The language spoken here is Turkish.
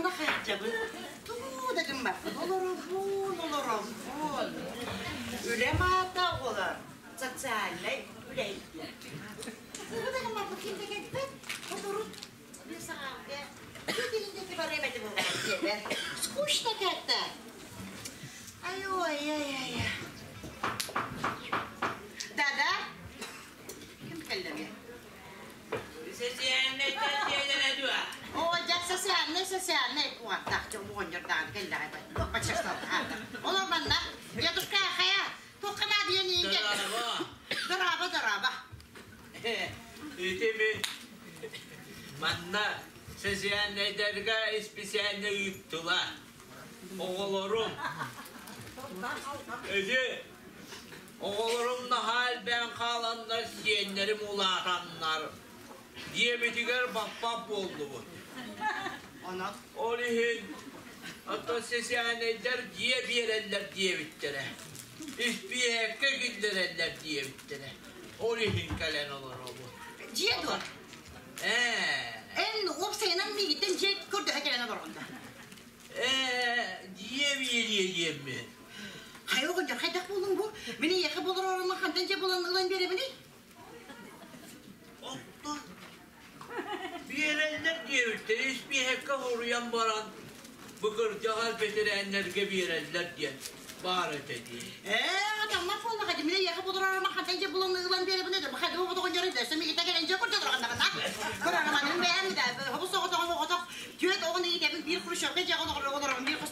Ona hayatacağım. Tuğ dedim bak. Olurum. Öyle mi hatta olur? Sosyallik öyle. Bu dedim bak bakayım da geldi. Oturup bir saatte. Bir dilindeki var emedi bu vaktiyle. Скучно как-то. Ay. Dada. Kim kaldırıyor? Sesi anne tercihler dua. Ojak sesianne kuat tak cuma nyertaan kendai ba. Macam apa? Orang mana? Ya tu kaya. Tu kena dia ni. Daraba. İşte mi? Manna sesi anne derga ispisi anne yuttular. Oğullarım. Oğullarım da hal ben kalanlar siyenlerim ulatanlar. Diyabetiker bap oldu bu. Ana. Olihin hatta sesi anneler diye bir eller diye bittere. Hiçbir hekka güldereller diye bittere. Olihin kalen olur o bu. Dia tu. En opsaynan mi gittin jet kurdu hekelene var onda. Diye mi? Hayır o kadar haydak bulun bu. Beni yakıp olur orama kantanca bulan biri beni. Otta. Bir eller diye bittere. Hiçbir hekka vuruyan baran. Bıkır cahal beterenlerge bir eller diye. Bağırt ediyor. Adam mahvolma hadi. Beni yakıp olur orama kantanca bulan biri beni. Hadi bu kadar önce dersin. Bir gittik gelince kurdu duranda kanda. Kurana benim beğenmedi. Hapus soğuk. Düet onu iyi bir kuruş yok. Gece onu bir kuruş